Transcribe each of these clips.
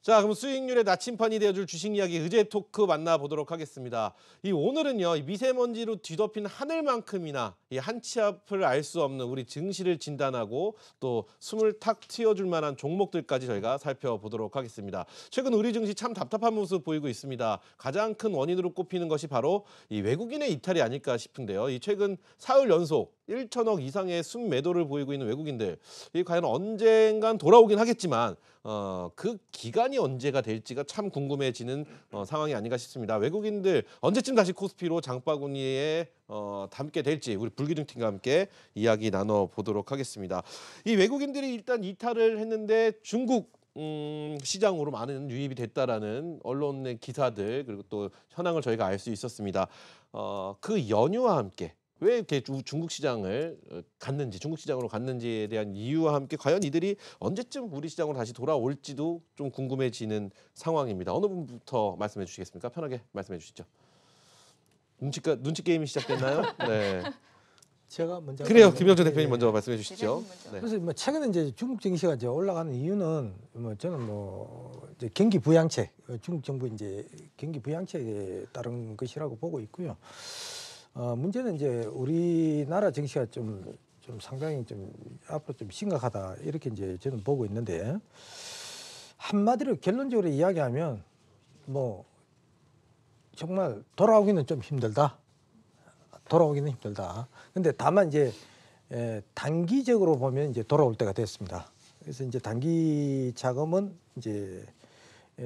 자, 그럼 수익률의 나침판이 되어줄 주식 이야기 의제 토크 만나보도록 하겠습니다. 오늘은요, 이 미세먼지로 뒤덮인 하늘만큼이나 이 한 치 앞을 알 수 없는 우리 증시를 진단하고 또 숨을 탁 틔워줄 만한 종목들까지 저희가 살펴보도록 하겠습니다. 최근 우리 증시 참 답답한 모습 보이고 있습니다. 가장 큰 원인으로 꼽히는 것이 바로 이 외국인의 이탈이 아닐까 싶은데요. 이 최근 사흘 연속 1천억 이상의 순매도를 보이고 있는 외국인들, 이 과연 언젠간 돌아오긴 하겠지만 그 기간이 언제가 될지가 참 궁금해지는 상황이 아닌가 싶습니다. 외국인들 언제쯤 다시 코스피로 장바구니에 담게 될지 우리 불기둥팀과 함께 이야기 나눠보도록 하겠습니다. 이 외국인들이 일단 이탈을 했는데 중국 시장으로 많은 유입이 됐다라는 언론의 기사들 그리고 또 현황을 저희가 알 수 있었습니다. 그 연유와 함께 왜 이렇게 중국 시장을 갔는지, 중국 시장으로 갔는지에 대한 이유와 함께 과연 이들이 언제쯤 우리 시장으로 다시 돌아올지도 좀 궁금해지는 상황입니다. 어느 분부터 말씀해 주시겠습니까? 편하게 말씀해 주시죠. 눈치 게임이 시작됐나요? 네. 제가 먼저 그래요. 김영철 대표님 먼저 말씀해 주시죠. 네. 그래서 최근에 이제 중국 증시가 이제 올라가는 이유는 저는 이제 경기 부양책, 중국 정부 이제 경기 부양책에 따른 것이라고 보고 있고요. 문제는 이제 우리나라 증시가 좀 상당히 좀 앞으로 좀 심각하다 이렇게 이제 저는 보고 있는데, 한마디로 결론적으로 이야기하면 정말 돌아오기는 좀 힘들다. 돌아오기는 힘들다. 근데 다만 이제 단기적으로 보면 이제 돌아올 때가 됐습니다. 그래서 이제 단기 자금은 이제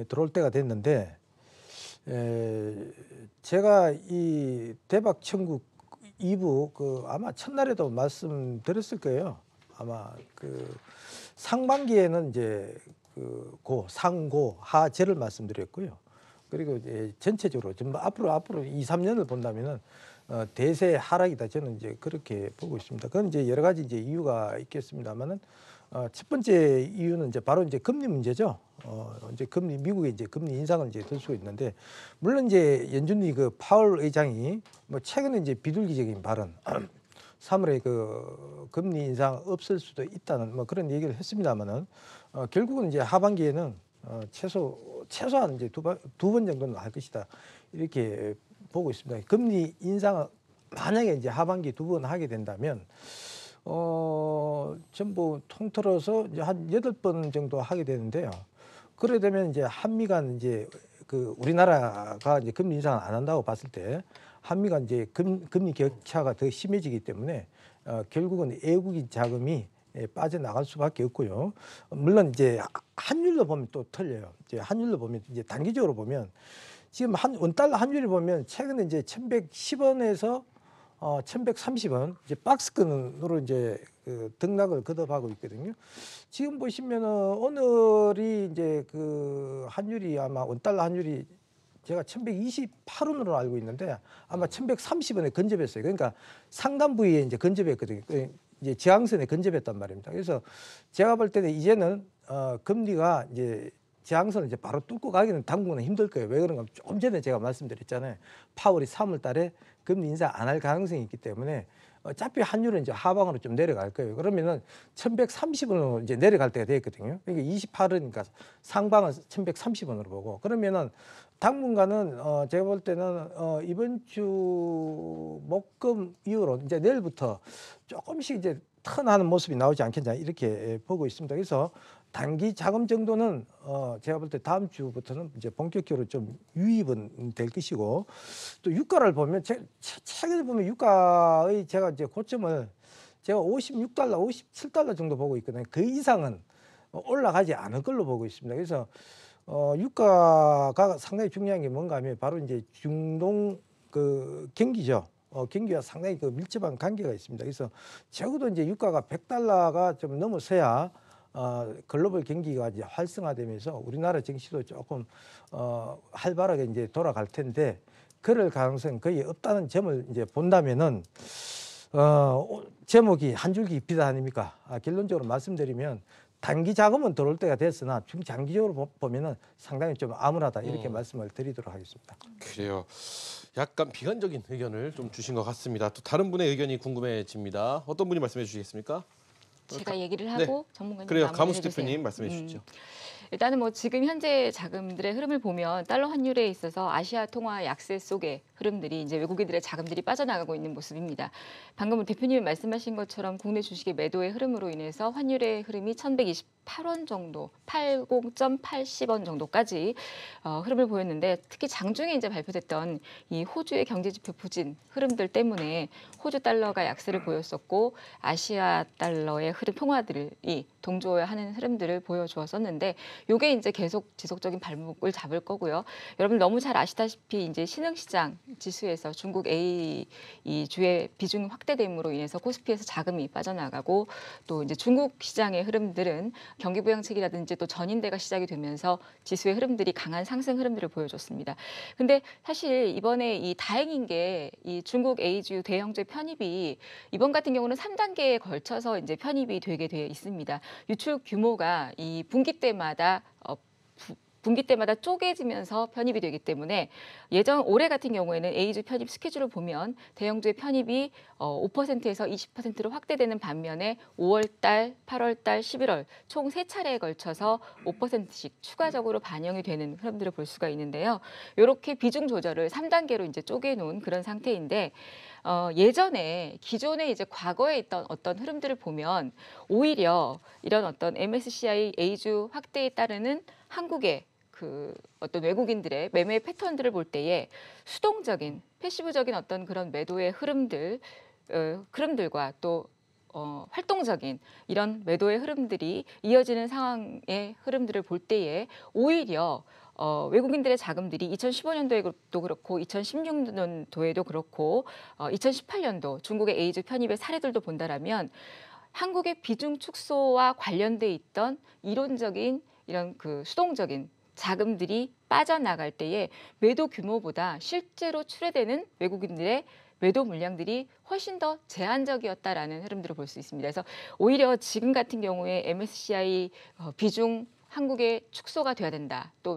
들어올 때가 됐는데, 제가 이 대박 천국 2부 아마 첫날에도 말씀드렸을 거예요. 아마 상반기에는 이제 상고 하재를 말씀드렸고요. 그리고 이제 전체적으로 좀 앞으로 2, 3년을 본다면은 대세 하락이다. 저는 이제 그렇게 보고 있습니다. 그건 이제 여러 가지 이제 이유가 있겠습니다만은 첫 번째 이유는 이제 바로 이제 금리 문제죠. 이제 미국의 이제 금리 인상을 이제 들수고 있는데, 물론 이제 연준이 파월 의장이 최근에 이제 비둘기적인 발언, 3월에 금리 인상 없을 수도 있다는 그런 얘기를 했습니다만은 결국은 이제 하반기에는 최소한 이제 두 번 정도는 할 것이다. 이렇게 보고 있습니다. 금리 인상을 만약에 이제 하반기 2번 하게 된다면 전부 통틀어서 이제 한 8번 정도 하게 되는데요. 그래 되면 이제 한미 간 이제 우리나라가 이제 금리 인상을 안 한다고 봤을 때 한미 간 이제 금리 격차가 더 심해지기 때문에 결국은 외국인 자금이 빠져나갈 수밖에 없고요. 물론 이제 환율로 보면 또 틀려요. 이제 환율로 보면 이제 단기적으로 보면 지금 원달러 환율을 보면 최근에 이제 1,110원에서 1,130원 이제 박스권으로 이제 등락을 거듭하고 있거든요. 지금 보시면은 오늘이 이제 환율이 아마 원달러 환율이 제가 1,128원으로 알고 있는데 아마 1,130원에 근접했어요. 그러니까 상단 부위에 이제 근접했거든요. 이제 저항선에 근접했단 말입니다. 그래서 제가 볼 때는 이제는 금리가 이제 저항선을 이제 바로 뚫고 가기는 당분간은 힘들 거예요. 왜 그런가? 조금 전에 제가 말씀드렸잖아요. 파월이 3월 달에 금리 인상 안 할 가능성이 있기 때문에 어차피 환율은 이제 하방으로 좀 내려갈 거예요. 그러면은 1,130원으로 이제 내려갈 때가 되겠거든요. 그러니까 28원이니까 상방은 1,130원으로 보고, 그러면은 당분간은 제가 볼 때는 이번 주 목금 이후로 이제 내일부터 조금씩 이제 턴하는 모습이 나오지 않겠냐 이렇게 보고 있습니다. 그래서 단기 자금 정도는 제가 볼 때 다음 주부터는 이제 본격적으로 좀 유입은 될 것이고, 또 유가를 보면 최근에 보면 유가의 제가 이제 고점을 제가 56달러, 57달러 정도 보고 있거든요. 그 이상은 올라가지 않을 걸로 보고 있습니다. 그래서 유가가 상당히 중요한 게 뭔가 하면 바로 이제 중동 경기죠. 경기와 상당히 밀접한 관계가 있습니다. 그래서 적어도 이제 유가가 100달러가 좀 넘어서야 글로벌 경기가 이제 활성화되면서 우리나라 증시도 조금 활발하게 이제 돌아갈 텐데, 그럴 가능성은 거의 없다는 점을 이제 본다면은 제목이 한 줄기 잎이다 아닙니까? 결론적으로 말씀드리면 단기 자금은 들어올 때가 됐으나 중장기적으로 보면은 상당히 좀 암울하다 이렇게 말씀을 드리도록 하겠습니다. 그래요. 약간 비관적인 의견을 좀 주신 것 같습니다. 또 다른 분의 의견이 궁금해집니다. 어떤 분이 말씀해 주시겠습니까? 제가 얘기를 하고 전문가님 그래요. 마무리해 가무스 주세요. 대표님 말씀해 주시죠. 일단은 뭐 지금 현재 자금들의 흐름을 보면 달러 환율에 있어서 아시아 통화 약세 속의 흐름들이 이제 외국인들의 자금들이 빠져나가고 있는 모습입니다. 방금 대표님이 말씀하신 것처럼 국내 주식의 매도의 흐름으로 인해서 환율의 흐름이 1,128원 정도, 80.80원 정도까지 흐름을 보였는데 특히 장중에 이제 발표됐던 이 호주의 경제지표 부진 흐름들 때문에 호주 달러가 약세를 보였었고 아시아 달러의 흐름 통화들이 동조하는 흐름들을 보여주었었는데 이게 이제 계속 지속적인 발목을 잡을 거고요. 여러분 너무 잘 아시다시피 이제 신흥시장 지수에서 중국 A 이 주의 비중 확대됨으로 인해서 코스피에서 자금이 빠져나가고 또 이제 중국 시장의 흐름들은 경기 부양책이라든지 또 전인대가 시작이 되면서 지수의 흐름들이 강한 상승 흐름들을 보여줬습니다. 근데 사실 이번에 이 다행인 게 이 중국 A주 대형주의 편입이 이번 같은 경우는 3단계에 걸쳐서 이제 편입이 되게 돼 있습니다. 유출 규모가 이 분기 때마다 쪼개지면서 편입이 되기 때문에 올해 같은 경우에는 A주 편입 스케줄을 보면 대형주의 편입이 5%에서 20%로 확대되는 반면에 5월 달, 8월 달, 11월 총 3차례에 걸쳐서 5%씩 추가적으로 반영이 되는 흐름들을 볼 수가 있는데요. 이렇게 비중 조절을 3단계로 이제 쪼개놓은 그런 상태인데 예전에 기존에 이제 과거에 있던 어떤 흐름들을 보면 오히려 이런 어떤 MSCI A주 확대에 따르는 한국의 그 어떤 외국인들의 매매 패턴들을 볼 때에 수동적인 패시브적인 어떤 그런 매도의 흐름들과 또 활동적인 이런 매도의 흐름들이 이어지는 상황의 흐름들을 볼 때에 오히려 외국인들의 자금들이 2015년도에도 그렇고 2016년도에도 그렇고 2018년도 중국의 A주 편입의 사례들도 본다라면 한국의 비중 축소와 관련돼 있던 이론적인 이런 그 수동적인 자금들이 빠져나갈 때에 매도 규모보다 실제로 출회되는 외국인들의 매도 물량들이 훨씬 더 제한적이었다라는 흐름들을 볼 수 있습니다. 그래서 오히려 지금 같은 경우에 MSCI 비중 한국에 축소가 돼야 된다. 또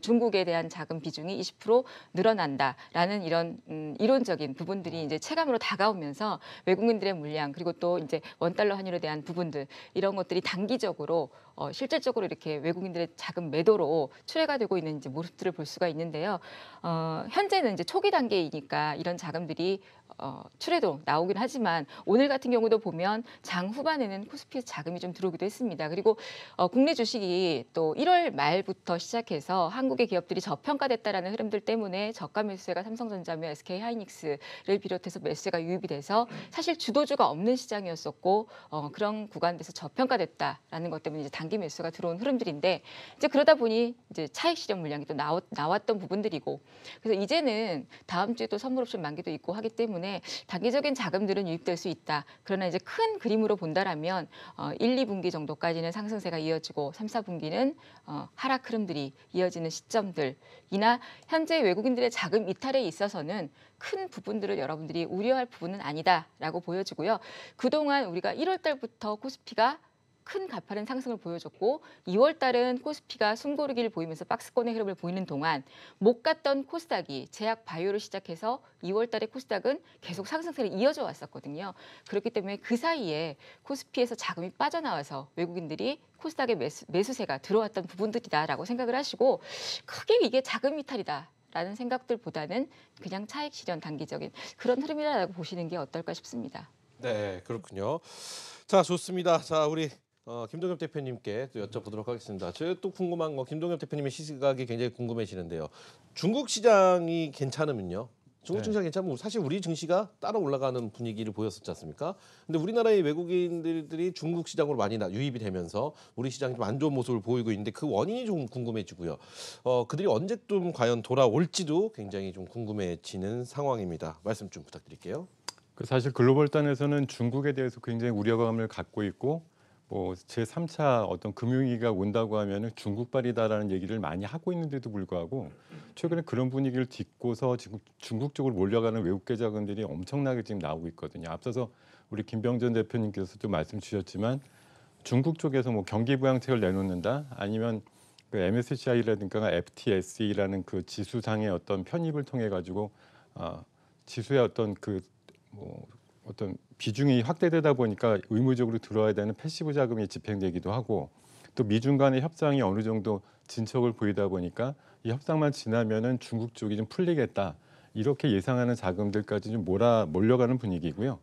중국에 대한 자금 비중이 20% 늘어난다라는 이런 이론적인 부분들이 이제 체감으로 다가오면서 외국인들의 물량 그리고 또 이제 원달러 환율에 대한 부분들 이런 것들이 단기적으로 실질적으로 이렇게 외국인들의 자금 매도로 출회가 되고 있는 이제 모습들을 볼 수가 있는데요. 현재는 이제 초기 단계이니까 이런 자금들이 출회도 나오긴 하지만 오늘 같은 경우도 보면 장 후반에는 코스피에서 자금이 좀 들어오기도 했습니다. 그리고 국내 주식이 또 1월 말부터 시작해서 한국의 기업들이 저평가됐다라는 흐름들 때문에 저가 매수세가 삼성전자며 SK하이닉스를 비롯해서 매수세가 유입이 돼서 사실 주도주가 없는 시장이었었고 그런 구간에서 저평가됐다라는 것 때문에 이제 단기 매수가 들어온 흐름들인데 이제 그러다 보니 이제 차익 실현 물량이 또 나왔던 부분들이고 그래서 이제는 다음 주에 또 선물 옵션 만기도 있고 하기 때문에 단기적인 자금들은 유입될 수 있다. 그러나 이제 큰 그림으로 본다라면 1, 2분기 정도까지는 상승세가 이어지고 3, 4분기는 하락 흐름들이 이어지는 시점들이나 현재 외국인들의 자금 이탈에 있어서는 큰 부분들을 여러분들이 우려할 부분은 아니다라고 보여지고요. 그동안 우리가 1월 달부터 코스피가 큰 가파른 상승을 보여줬고 2월 달은 코스피가 숨고르기를 보이면서 박스권의 흐름을 보이는 동안 못 갔던 코스닥이 제약 바이오를 시작해서 2월 달에 코스닥은 계속 상승세를 이어져 왔었거든요. 그렇기 때문에 그 사이에 코스피에서 자금이 빠져나와서 외국인들이 코스닥에 매수세가 들어왔던 부분들이다라고 생각을 하시고 크게 이게 자금 이탈이다. 라는 생각들보다는 그냥 차익 실현 단기적인 그런 흐름이라고 보시는 게 어떨까 싶습니다. 네, 그렇군요. 자, 좋습니다. 자, 우리 김동엽 대표님께 또 여쭤보도록 하겠습니다. 제가 또 궁금한 거 김동엽 대표님의 시각이 굉장히 궁금해지는데요. 중국 시장이 괜찮으면요. 중국 증시가 괜찮으면 사실 우리 증시가 따라 올라가는 분위기를 보였었지 않습니까? 근데 우리나라의 외국인들이 중국 시장으로 많이 유입이 되면서 우리 시장이 좀 안 좋은 모습을 보이고 있는데 그 원인이 좀 궁금해지고요. 그들이 언제쯤 과연 돌아올지도 굉장히 좀 궁금해지는 상황입니다. 말씀 좀 부탁드릴게요. 사실 글로벌 단에서는 중국에 대해서 굉장히 우려감을 갖고 있고 뭐 제3차 어떤 금융위기가 온다고 하면은 중국발이다라는 얘기를 많이 하고 있는데도 불구하고 최근에 그런 분위기를 딛고서 지금 중국 쪽으로 몰려가는 외국계 자금들이 엄청나게 지금 나오고 있거든요. 앞서서 우리 김병전 대표님께서도 말씀 주셨지만 중국 쪽에서 뭐 경기 부양책을 내놓는다 아니면 그 MSCI라든가 FTSE라는 그 지수상의 어떤 편입을 통해 가지고 지수의 어떤 어떤 비중이 확대되다 보니까 의무적으로 들어와야 되는 패시브 자금이 집행되기도 하고 또 미중 간의 협상이 어느 정도 진척을 보이다 보니까 이 협상만 지나면은 중국 쪽이 좀 풀리겠다. 이렇게 예상하는 자금들까지 좀 몰려가는 분위기고요.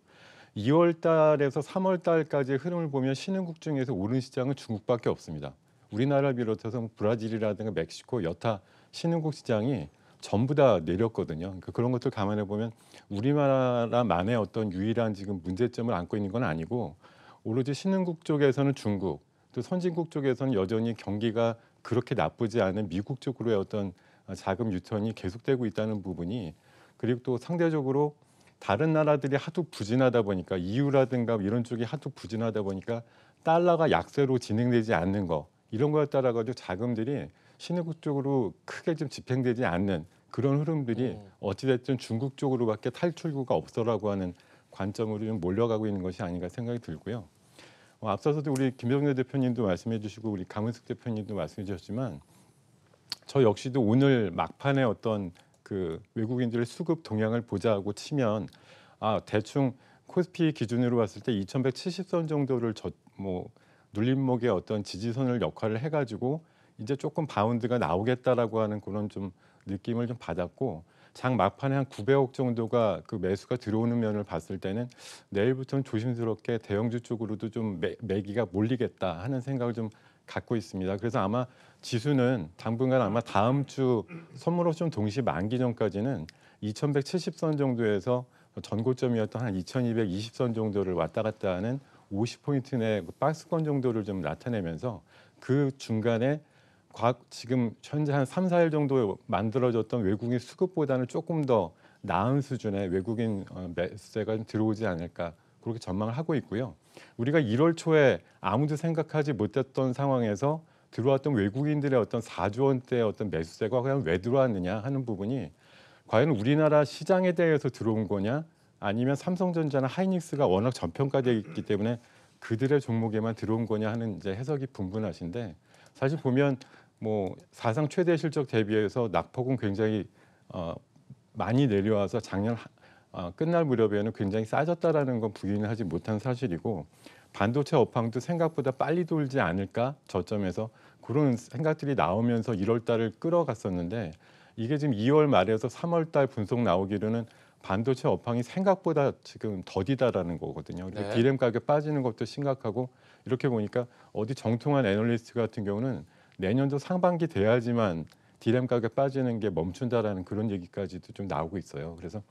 2월 달에서 3월 달까지의 흐름을 보면 신흥국 중에서 오른 시장은 중국밖에 없습니다. 우리나라 비롯해서 브라질이라든가 멕시코, 여타 신흥국 시장이 전부 다 내렸거든요. 그러니까 그런 것들 감안해 보면 우리나라만의 어떤 유일한 지금 문제점을 안고 있는 건 아니고 오로지 신흥국 쪽에서는 중국, 또 선진국 쪽에서는 여전히 경기가 그렇게 나쁘지 않은 미국 쪽으로의 어떤 자금 유턴이 계속되고 있다는 부분이, 그리고 또 상대적으로 다른 나라들이 하도 부진하다 보니까 EU라든가 이런 쪽이 하도 부진하다 보니까 달러가 약세로 진행되지 않는 거, 이런 거에 따라 가지고 자금들이 신흥국 쪽으로 크게 좀 집행되지 않는 그런 흐름들이 어찌됐든 중국 쪽으로밖에 탈출구가 없어라고 하는 관점으로 좀 몰려가고 있는 것이 아닌가 생각이 들고요. 앞서서도 우리 김병래 대표님도 말씀해 주시고 우리 강은숙 대표님도 말씀해 주셨지만 저 역시도 오늘 막판에 어떤 그 외국인들의 수급 동향을 보자고 치면 대충 코스피 기준으로 봤을 때 2170선 정도를 눌림목의 어떤 지지선을 역할을 해가지고 이제 조금 바운드가 나오겠다라고 하는 그런 좀 느낌을 좀 받았고, 장 막판에 한 900억 정도가 그 매수가 들어오는 면을 봤을 때는 내일부터는 조심스럽게 대형주 쪽으로도 좀 매기가 몰리겠다 하는 생각을 좀 갖고 있습니다. 그래서 아마 지수는 당분간 아마 다음 주 선물 옵션 동시 만기 전까지는 2170선 정도에서 전고점이었던 한 2220선 정도를 왔다 갔다 하는 50포인트 내 박스권 정도를 좀 나타내면서 그 중간에 지금 현재 한 3, 4일 정도 만들어졌던 외국인 수급보다는 조금 더 나은 수준의 외국인 매수세가 들어오지 않을까 그렇게 전망을 하고 있고요. 우리가 1월 초에 아무도 생각하지 못했던 상황에서 들어왔던 외국인들의 어떤 4조 원대의 어떤 매수세가 과연 왜 들어왔느냐 하는 부분이 과연 우리나라 시장에 대해서 들어온 거냐, 아니면 삼성전자나 하이닉스가 워낙 저평가되어 있기 때문에 그들의 종목에만 들어온 거냐 하는 이제 해석이 분분하신데, 사실 보면 사상 최대 실적 대비해서 낙폭은 굉장히 많이 내려와서 작년 끝날 무렵에는 굉장히 싸졌다라는 건 부인을 하지 못한 사실이고, 반도체 업황도 생각보다 빨리 돌지 않을까 저점에서 그런 생각들이 나오면서 1월 달을 끌어갔었는데, 이게 지금 2월 말에서 3월 달 분석 나오기로는 반도체 업황이 생각보다 지금 더디다라는 거거든요. 그리고 네. 디램 가격 빠지는 것도 심각하고, 이렇게 보니까 어디 정통한 애널리스트 같은 경우는 내년도 상반기 돼야지만 디램 가격 빠지는 게 멈춘다라는 그런 얘기까지도 좀 나오고 있어요. 그래서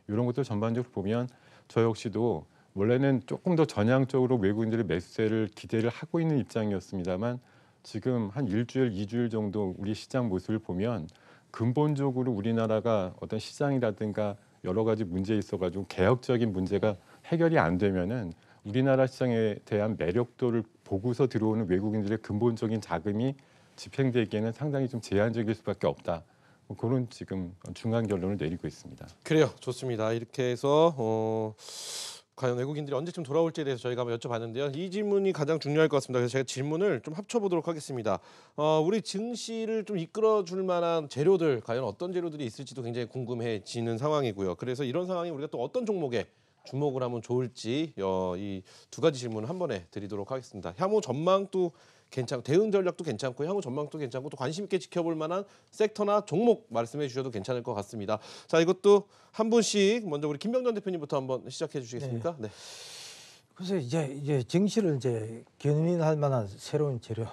이런 것도 전반적으로 보면 저 역시도 원래는 조금 더 전향적으로 외국인들의 매수세를 기대를 하고 있는 입장이었습니다만, 지금 한 일주일, 2주일 정도 우리 시장 모습을 보면 근본적으로 우리나라가 어떤 시장이라든가 여러 가지 문제에 있어가지고 개혁적인 문제가 해결이 안 되면은 우리나라 시장에 대한 매력도를 보고서 들어오는 외국인들의 근본적인 자금이 집행되기에는 상당히 좀 제한적일 수밖에 없다. 그런 지금 중간 결론을 내리고 있습니다. 그래요. 좋습니다. 이렇게 해서 과연 외국인들이 언제쯤 돌아올지에 대해서 저희가 한번 여쭤봤는데요. 이 질문이 가장 중요할 것 같습니다. 그래서 제가 질문을 좀 합쳐보도록 하겠습니다. 우리 증시를 좀 이끌어줄 만한 재료들, 과연 어떤 재료들이 있을지도 굉장히 궁금해지는 상황이고요. 그래서 이런 상황이 우리가 또 어떤 종목에 주목을 하면 좋을지 이 두 가지 질문을 한 번에 드리도록 하겠습니다. 향후 전망도 괜찮고 대응 전략도 괜찮고 향후 전망도 괜찮고 또 관심 있게 지켜볼 만한 섹터나 종목 말씀해 주셔도 괜찮을 것 같습니다. 자, 이것도 한 분씩 먼저 우리 김병전 대표님부터 한번 시작해 주시겠습니까? 네. 그래서 이제 증시를 이제 견인할 만한 새로운 재료.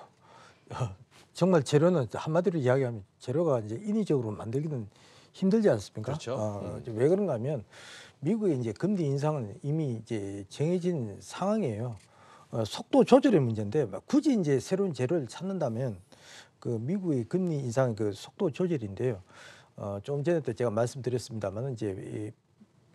정말 재료는 한마디로 이야기하면 재료가 이제 인위적으로 만들기는 힘들지 않습니까? 그렇죠. 왜 그런가 하면 미국의 이제 금리 인상은 이미 이제 정해진 상황이에요. 속도 조절의 문제인데 굳이 이제 새로운 재료를 찾는다면 그 미국의 금리 인상 그 속도 조절인데요. 좀 전에도 제가 말씀드렸습니다만 이제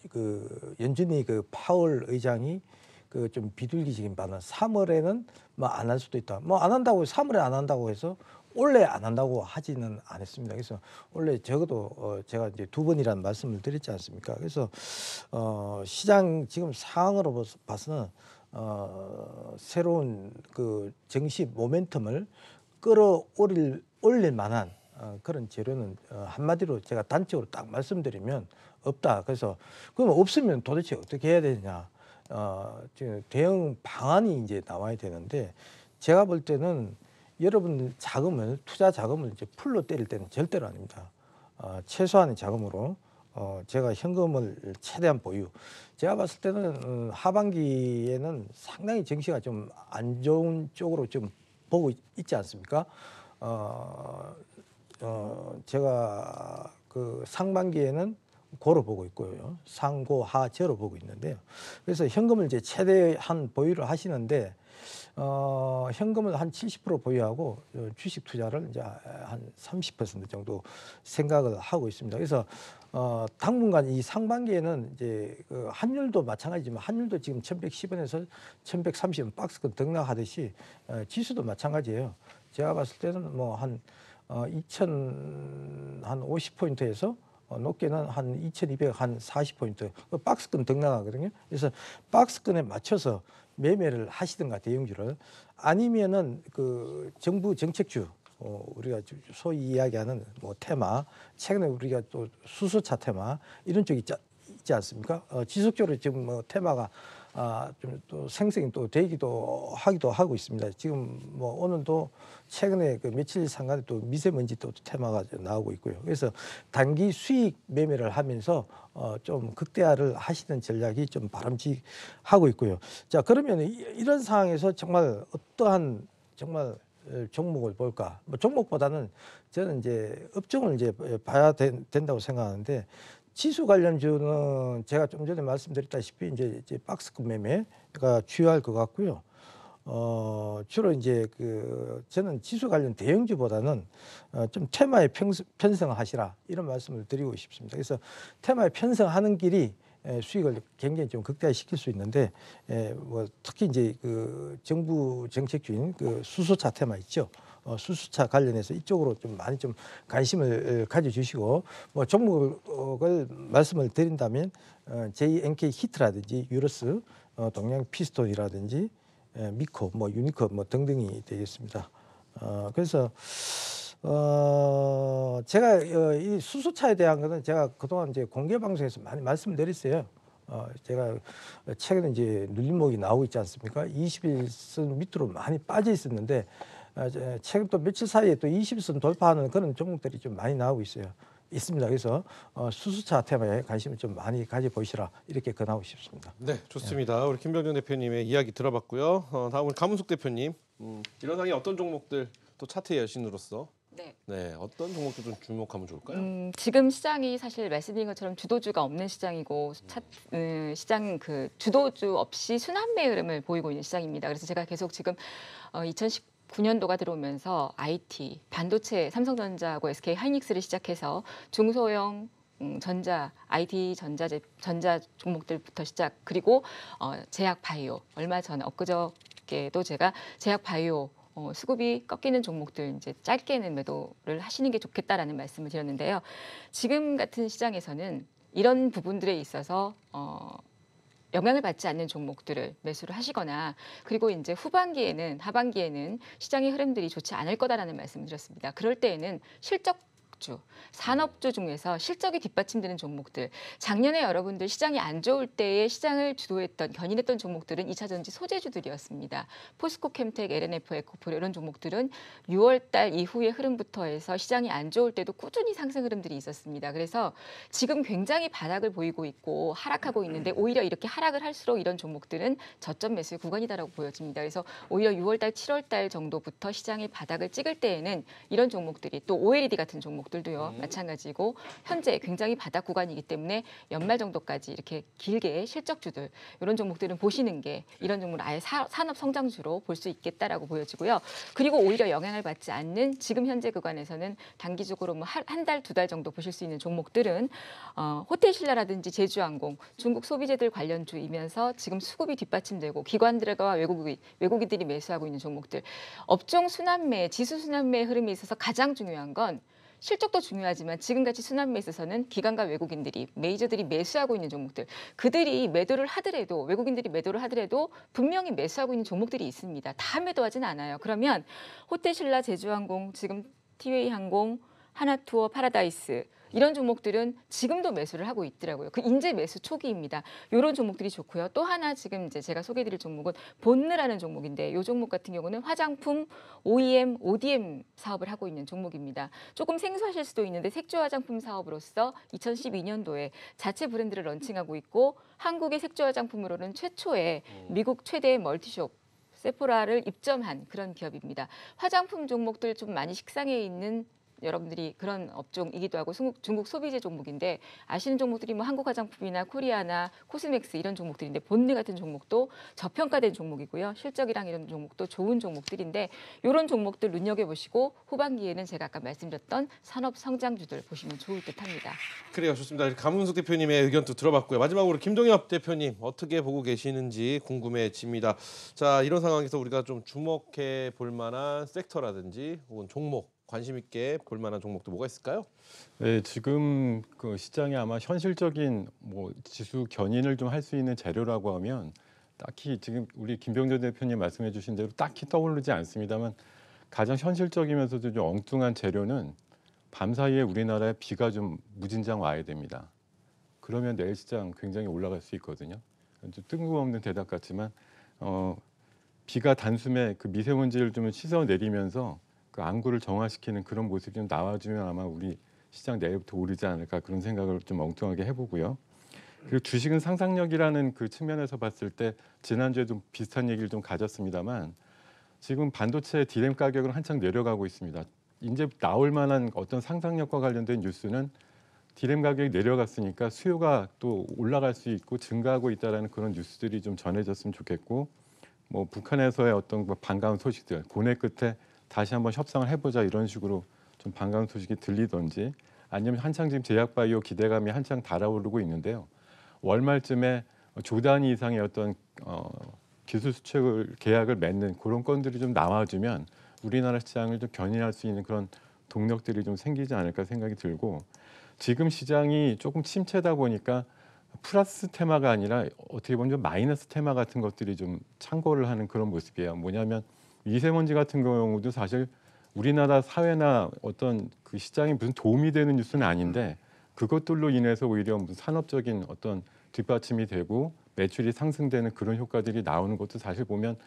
그 연준이 그 파월 의장이 그 좀 비둘기적인 반응. 3월에는 뭐 안 할 수도 있다. 뭐 안 한다고 3월에 안 한다고 해서 올해 안 한다고 하지는 않았습니다. 그래서 원래 적어도 제가 이제 2번이라는 말씀을 드렸지 않습니까? 그래서 시장 지금 상황으로 봐서는 새로운 그 증시 모멘텀을 끌어올릴 만한 그런 재료는 한마디로 제가 단적으로 딱 말씀드리면 없다. 그래서 그럼 없으면 도대체 어떻게 해야 되느냐? 지금 대응 방안이 이제 나와야 되는데 제가 볼 때는 여러분 자금을 투자 자금을 이제 풀로 때릴 때는 절대로 아닙니다. 최소한의 자금으로 제가 현금을 최대한 보유. 제가 봤을 때는 하반기에는 상당히 증시가 좀 안 좋은 쪽으로 좀 보고 있지 않습니까? 제가 그 상반기에는 고로 보고 있고요. 상고 하저로 보고 있는데요. 그래서 현금을 이제 최대한 보유를 하시는데 현금을 한 70% 보유하고 주식 투자를 이제 한 30% 정도 생각을 하고 있습니다. 그래서 당분간 이 상반기에는 이제 그 환율도 마찬가지지만 환율도 지금 1110원에서 1130원 박스권 등락하듯이 지수도 마찬가지예요. 제가 봤을 때는 뭐 한 2050포인트에서 높게는 한 2200, 한 40포인트 박스권 등락하거든요. 그래서 박스권에 맞춰서 매매를 하시든가 대형주를 아니면은 그 정부 정책주 우리가 소위 이야기하는 뭐 테마 최근에 우리가 또 수소차 테마 이런 쪽이 있지 않습니까? 지속적으로 지금 뭐 테마가 좀 또 생성이 또 되기도 하기도 하고 있습니다. 지금 뭐 오늘도 최근에 그 며칠 상간에 또 미세먼지 또 테마가 나오고 있고요. 그래서 단기 수익 매매를 하면서 좀 극대화를 하시는 전략이 좀 바람직하고 있고요. 자, 그러면 이런 상황에서 정말 어떠한 정말 종목을 볼까? 뭐 종목보다는 저는 이제 업종을 이제 봐야 된다고 생각하는데 지수 관련주는 제가 좀 전에 말씀드렸다시피 이제 박스권 매매가 주요할 것 같고요. 주로 이제 그 저는 지수 관련 대형주보다는 좀 테마에 편성하시라 이런 말씀을 드리고 싶습니다. 그래서 테마에 편성하는 길이 수익을 굉장히 좀 극대화시킬 수 있는데 뭐 특히 이제 그 정부 정책주인 그 수소차 테마 있죠. 수소차 관련해서 이쪽으로 좀 많이 좀 관심을 가져주시고 뭐 종목을 말씀을 드린다면 JNK 히트라든지 유러스, 동양 피스톤이라든지 미코, 뭐 유니코 뭐 등등이 되겠습니다. 그래서 제가 이 수소차에 대한 것은 제가 그동안 이제 공개 방송에서 많이 말씀드렸어요. 제가 최근에 이제 눌림목이 나오고 있지 않습니까? 21선 밑으로 많이 빠져 있었는데 최근 또 며칠 사이에 또 20선 돌파하는 그런 종목들이 좀 많이 나오고 있습니다. 그래서 수소차 테마에 관심을 좀 많이 가져보시라 이렇게 권하고 싶습니다. 네, 좋습니다. 우리 김병준 대표님의 이야기 들어봤고요. 다음은 강문숙 대표님. 이런 상황에 어떤 종목들 또 차트의 여신으로서 네, 어떤 종목들 좀 주목하면 좋을까요? 지금 시장이 사실 말씀드린 것처럼 주도주가 없는 시장이고 시장 그 주도주 없이 순환매 흐름을 보이고 있는 시장입니다. 그래서 제가 계속 지금 2019년도가 들어오면서 IT, 반도체, 삼성전자하고 SK 하이닉스를 시작해서 중소형 전자, IT 전자 종목들부터 시작 그리고 제약 바이오 얼마 전에 엊그저께도 제가 제약 바이오 수급이 꺾이는 종목들 이제 짧게는 매도를 하시는 게 좋겠다라는 말씀을 드렸는데요. 지금 같은 시장에서는 이런 부분들에 있어서 영향을 받지 않는 종목들을 매수를 하시거나 그리고 이제 하반기에는 시장의 흐름들이 좋지 않을 거다라는 말씀을 드렸습니다. 그럴 때에는 실적주, 산업주 중에서 실적이 뒷받침되는 종목들 작년에 여러분들 시장이 안 좋을 때에 시장을 견인했던 종목들은 2차전지 소재주들이었습니다. 포스코 캠텍, LNF, 에코프로 이런 종목들은 6월 달 이후의 흐름부터 해서 시장이 안 좋을 때도 꾸준히 상승 흐름들이 있었습니다. 그래서 지금 굉장히 바닥을 보이고 있고 하락하고 있는데 오히려 이렇게 하락을 할수록 이런 종목들은 저점 매수의 구간이다라고 보여집니다. 그래서 오히려 6월 달, 7월 달 정도부터 시장이 바닥을 찍을 때에는 이런 종목들이 또 OLED 같은 종목들도요. 마찬가지고 현재 굉장히 바닥 구간이기 때문에 연말 정도까지 이렇게 길게 실적주들 이런 종목들은 보시는 게 이런 종목을 아예 산업 성장주로 볼 수 있겠다라고 보여지고요. 그리고 오히려 영향을 받지 않는 지금 현재 구간에서는 단기적으로 뭐 한 달, 두 달 정도 보실 수 있는 종목들은 호텔신라라든지 제주항공, 중국 소비재들 관련주이면서 지금 수급이 뒷받침되고 기관들과 외국인들이 매수하고 있는 종목들 업종 순환매, 지수 순환매 흐름에 있어서 가장 중요한 건 실적도 중요하지만 지금같이 순환매에 있어서는 기관과 외국인들이 메이저들이 매수하고 있는 종목들 그들이 매도를 하더라도 외국인들이 매도를 하더라도 분명히 매수하고 있는 종목들이 있습니다. 다 매도하진 않아요. 그러면 호텔신라, 제주항공, 지금 티웨이항공, 하나투어, 파라다이스 이런 종목들은 지금도 매수를 하고 있더라고요. 그 인재 매수 초기입니다. 이런 종목들이 좋고요. 또 하나 지금 이제 제가 소개해드릴 종목은 본느라는 종목인데 이 종목 같은 경우는 화장품 OEM, ODM 사업을 하고 있는 종목입니다. 조금 생소하실 수도 있는데 색조 화장품 사업으로서 2012년도에 자체 브랜드를 런칭하고 있고 한국의 색조 화장품으로는 최초의 미국 최대의 멀티숍 세포라를 입점한 그런 기업입니다. 화장품 종목들 좀 많이 식상해 있는 여러분들이 그런 업종이기도 하고 중국 소비재 종목인데 아시는 종목들이 뭐 한국화장품이나 코리아나 코스맥스 이런 종목들인데 본느 같은 종목도 저평가된 종목이고요. 실적이랑 이런 종목도 좋은 종목들인데 이런 종목들 눈여겨보시고 후반기에는 제가 아까 말씀드렸던 산업 성장주들 보시면 좋을 듯합니다. 그래요, 좋습니다. 강문숙 대표님의 의견도 들어봤고요. 마지막으로 김동엽 대표님 어떻게 보고 계시는지 궁금해집니다. 자, 이런 상황에서 우리가 좀 주목해 볼 만한 섹터라든지 혹은 종목 관심 있게 볼 만한 종목도 뭐가 있을까요? 네, 지금 그 시장에 아마 현실적인 뭐 지수 견인을 좀 할 수 있는 재료라고 하면 딱히 지금 우리 김병조 대표님 말씀해주신 대로 딱히 떠오르지 않습니다만 가장 현실적이면서도 좀 엉뚱한 재료는 밤사이에 우리나라에 비가 좀 무진장 와야 됩니다. 그러면 내일 시장 굉장히 올라갈 수 있거든요. 좀 뜬금없는 대답 같지만 비가 단숨에 그 미세먼지를 좀 씻어 내리면서 그 안구를 정화시키는 그런 모습이 좀 나와주면 아마 우리 시장 내일부터 오르지 않을까 그런 생각을 좀 엉뚱하게 해보고요. 그리고 주식은 상상력이라는 그 측면에서 봤을 때 지난주에도 비슷한 얘기를 좀 가졌습니다만 지금 반도체 디램 가격은 한창 내려가고 있습니다. 이제 나올 만한 어떤 상상력과 관련된 뉴스는 디램 가격이 내려갔으니까 수요가 또 올라갈 수 있고 증가하고 있다라는 그런 뉴스들이 좀 전해졌으면 좋겠고 뭐 북한에서의 어떤 반가운 소식들 고뇌 끝에 다시 한번 협상을 해보자 이런 식으로 좀 반가운 소식이 들리던지 아니면 한창 지금 제약바이오 기대감이 한창 달아오르고 있는데요. 월말쯤에 조 단위 이상의 어떤 기술 수출 계약을 맺는 그런 건들이 좀 나와주면 우리나라 시장을 좀 견인할 수 있는 그런 동력들이 좀 생기지 않을까 생각이 들고 지금 시장이 조금 침체다 보니까 플러스 테마가 아니라 어떻게 보면 좀 마이너스 테마 같은 것들이 좀 창궐을 하는 그런 모습이에요. 뭐냐면 미세먼지 같은 경우도 사실 우리나라 사회나 어떤 그 시장에 무슨 도움이 되는 뉴스는 아닌데 그것들로 인해서 오히려 무슨 산업적인 어떤 뒷받침이 되고 매출이 상승되는 그런 효과들이 나오는 것도 사실 보면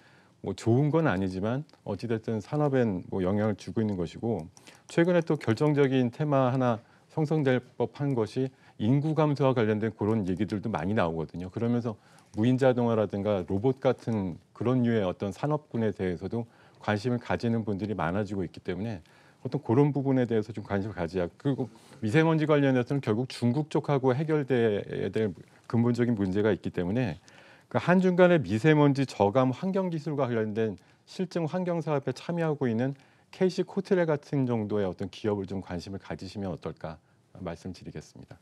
뭐 좋은 건 아니지만 어찌됐든 산업엔 뭐 영향을 주고 있는 것이고 최근에 또 결정적인 테마 하나 형성될 법한 것이 인구 감소와 관련된 그런 얘기들도 많이 나오거든요. 그러면서 무인 자동화라든가 로봇 같은 그런 류의 어떤 산업군에 대해서도 관심을 가지는 분들이 많아지고 있기 때문에 어떤 그런 부분에 대해서 좀 관심을 가져야 그리고 미세먼지 관련해서는 결국 중국 쪽하고 해결돼야 될 근본적인 문제가 있기 때문에 그 한중간의 미세먼지 저감 환경 기술과 관련된 실증 환경 사업에 참여하고 있는 KC 코트레 같은 정도의 어떤 기업을 좀 관심을 가지시면 어떨까 말씀드리겠습니다.